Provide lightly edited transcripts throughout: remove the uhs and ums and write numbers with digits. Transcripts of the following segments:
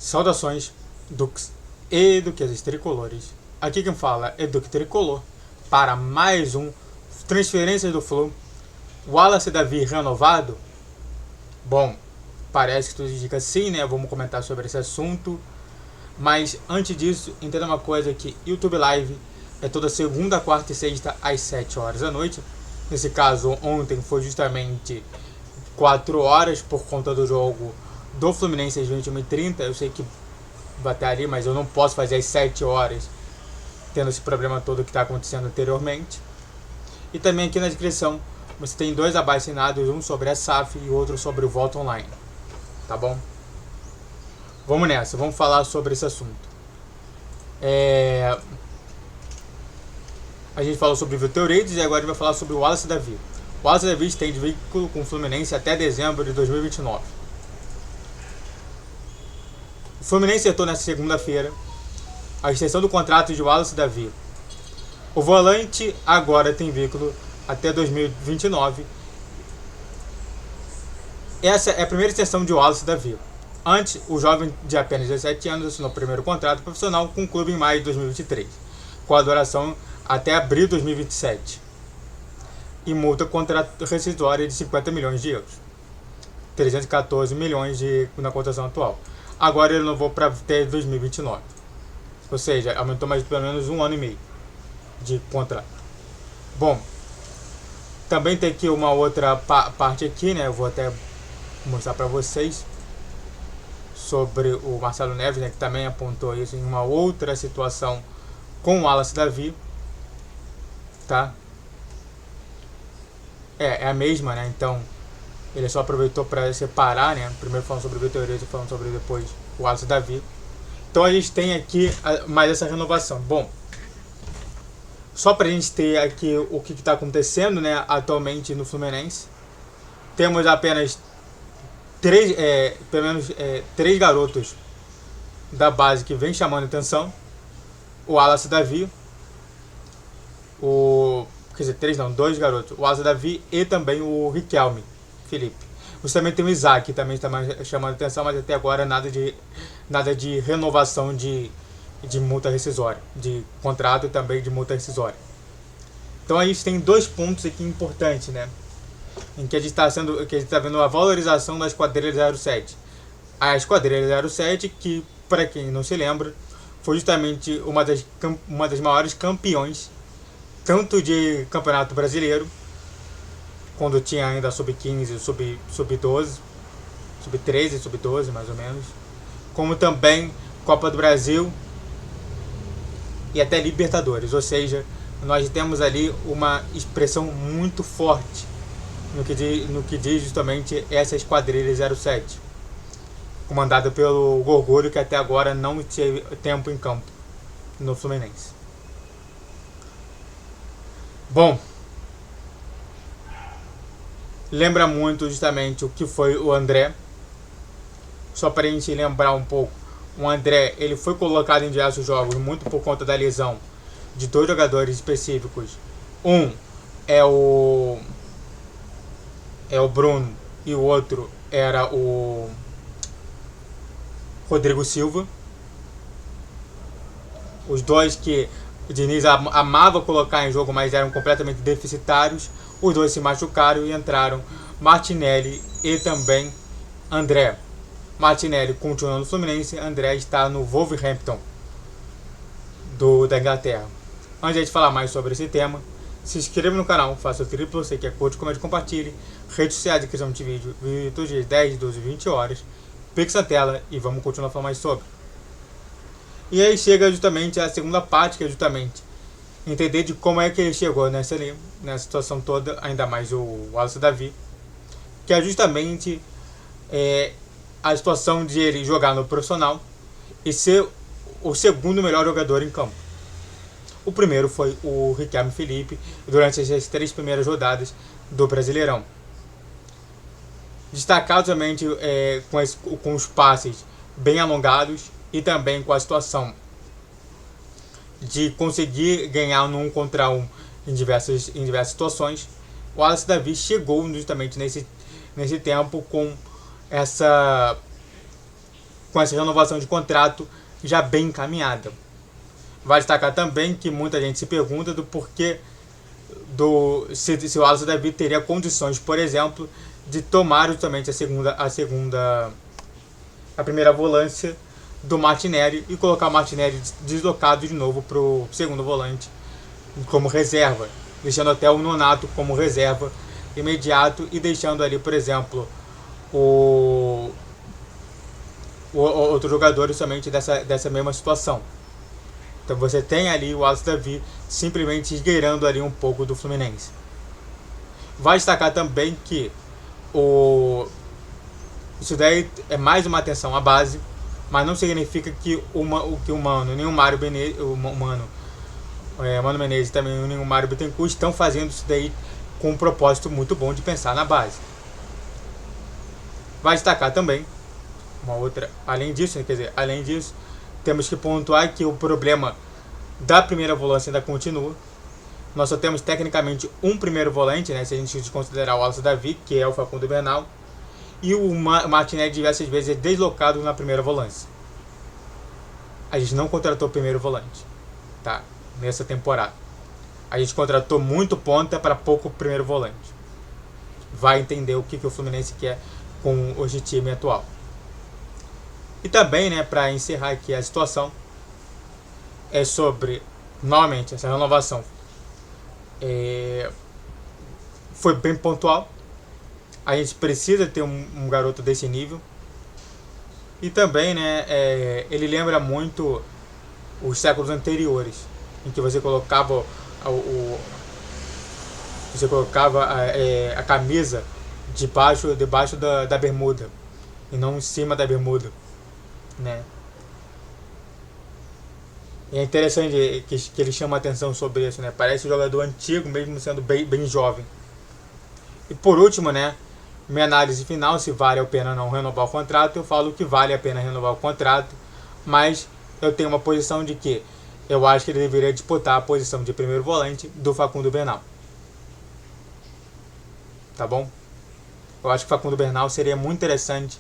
Saudações, Dux e duquesas tricolores. Aqui quem fala é Duque Tricolor para mais um Transferências do Flu. Wallace Davi renovado? Bom, parece que tudo indica sim, né? Vamos comentar sobre esse assunto. Mas antes disso, entenda uma coisa, que YouTube Live é toda segunda, quarta e sexta às 7 horas da noite. Nesse caso, ontem foi justamente 4 horas por conta do jogo do Fluminense às 21h30. Eu sei que vai estar ali, mas eu não posso fazer às 7 horas, tendo esse problema todo que está acontecendo anteriormente. E também aqui na descrição você tem dois abaixo-assinados, um sobre a SAF e outro sobre o voto online. Tá bom? Vamos nessa, vamos falar sobre esse assunto. A gente falou sobre o Vitor Reis e agora a gente vai falar sobre o Wallace Davi. O Wallace Davi tem de vínculo com o Fluminense até dezembro de 2029. O Fluminense acertou nessa segunda-feira a extensão do contrato de Wallace Davi. O volante agora tem vínculo até 2029. Essa é a primeira extensão de Wallace Davi. Antes, o jovem de apenas 17 anos assinou o primeiro contrato profissional com o clube em maio de 2023, com a duração até abril de 2027. E multa rescisória de 50 milhões de euros. 314 milhões na cotação atual. Agora ele renovou para até 2029. Ou seja, aumentou mais de pelo menos 1 ano e meio de contrato. Bom, também tem aqui uma outra parte aqui, né? Eu vou até mostrar para vocês sobre o Marcelo Neves, né, que também apontou isso em uma outra situação com o Wallace Davi, tá? É a mesma, né? Então ele só aproveitou para separar, né? Primeiro falando sobre o Vitor Reis e falando sobre depois o Wallace Davi. Então a gente tem aqui mais essa renovação. Bom, só para a gente ter aqui o que está acontecendo, né, atualmente no Fluminense, temos apenas pelo menos três garotos da base que vem chamando atenção. O Wallace Davi, dois garotos, o Wallace Davi e também o Riquelme Felipe. Você também tem o Isaac, que também está chamando atenção, mas até agora nada de renovação de multa rescisória, de contrato e também de multa rescisória. Então a gente tem dois pontos aqui importantes, né? Em que a gente está vendo a valorização da Esquadrilha 07. A Esquadrilha 07, que, para quem não se lembra, foi justamente uma das maiores campeões, tanto de Campeonato Brasileiro, quando tinha ainda sub-15, sub-12, sub-13, sub-12 mais ou menos, como também Copa do Brasil e até Libertadores. Ou seja, nós temos ali uma expressão muito forte no que diz justamente essa Esquadrilha 07, comandada pelo Gorgulho, que até agora não teve tempo em campo no Fluminense. Bom, lembra muito justamente o que foi o André. Só para a gente lembrar um pouco, o André ele foi colocado em diversos jogos muito por conta da lesão de dois jogadores específicos. Um é o Bruno e o outro era o Rodrigo Silva. Os dois que o Diniz amava colocar em jogo, mas eram completamente deficitários. Os dois se machucaram e entraram Martinelli e também André. Martinelli continua no Fluminense, André está no Wolverhampton da Inglaterra. Antes de falar mais sobre esse tema, se inscreva no canal, faça o triplo, você que é curte, comente, compartilhe. Redes sociais, descrição de vídeo, todos os dias 10, 12, 20 horas. Pix na tela e vamos continuar falando mais sobre. E aí chega justamente a segunda parte, que é justamente entender de como é que ele chegou nessa situação toda, ainda mais o Wallace Davi, que é justamente a situação de ele jogar no profissional e ser o segundo melhor jogador em campo. O primeiro foi o Riquelme Felipe durante as 3 primeiras rodadas do Brasileirão. Destacado também com os passes bem alongados e também com a situação de conseguir ganhar no 1 contra 1 em diversas situações. O Wallace Davi chegou justamente nesse tempo com com essa renovação de contrato já bem encaminhada. Vai destacar também que muita gente se pergunta do porquê se o Wallace David teria condições, por exemplo, de tomar justamente a primeira volância do Martinelli e colocar o Martinelli deslocado de novo para o segundo volante como reserva, deixando até o Nonato como reserva imediato e deixando ali, por exemplo, o outro jogador somente dessa mesma situação. Então você tem ali o Wallace David simplesmente esgueirando ali um pouco do Fluminense. Vai destacar também que isso daí é mais uma atenção à base, mas não significa que o Mano, nem o Mário Mano Menezes também nem o Mário Bittencourt estão fazendo isso daí com um propósito muito bom de pensar na base. Vai destacar também uma outra, além disso, temos que pontuar que o problema da primeira volância ainda continua. Nós só temos tecnicamente um primeiro volante, né, se a gente considerar o Wallace David, que é o Facundo Bernal, e o Martinelli diversas vezes é deslocado na primeira volância. A gente não contratou o primeiro volante, tá? Nessa temporada. A gente contratou muito ponta para pouco primeiro volante. Vai entender o que o Fluminense quer com o time atual. E também, né, para encerrar aqui a situação, é sobre, novamente, essa renovação foi bem pontual. A gente precisa ter um garoto desse nível. E também, né, ele lembra muito os séculos anteriores, em que você colocava a camisa debaixo da bermuda e não em cima da bermuda, né? E é interessante que ele chama a atenção sobre isso, né? Parece um jogador antigo, mesmo sendo bem jovem. E por último, né, minha análise final, se vale a pena não renovar o contrato, eu falo que vale a pena renovar o contrato, mas eu tenho uma posição de que eu acho que ele deveria disputar a posição de primeiro volante do Facundo Bernal. Tá bom? Eu acho que o Facundo Bernal seria muito interessante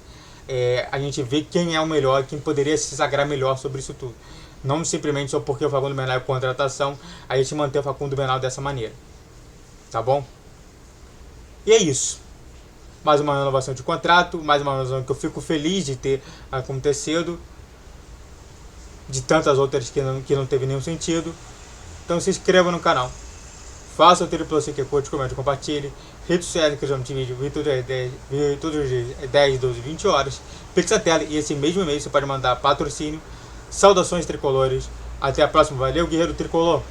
a gente ver quem é o melhor, quem poderia se sagrar melhor sobre isso tudo. Não simplesmente só porque o Facundo Bernal é contratação, a gente manter o Facundo Bernal dessa maneira. Tá bom? E é isso. Mais uma renovação de contrato, mais uma renovação que eu fico feliz de ter acontecido, de tantas outras que não teve nenhum sentido. Então se inscreva no canal, faça o triplo C que curte, comente, compartilhe, redes sociais que eu já te vídeo, todos os dias 10, 12, 20 horas, Pix na tela e esse mesmo e-mail você pode mandar patrocínio. Saudações tricolores, até a próxima, valeu guerreiro tricolor!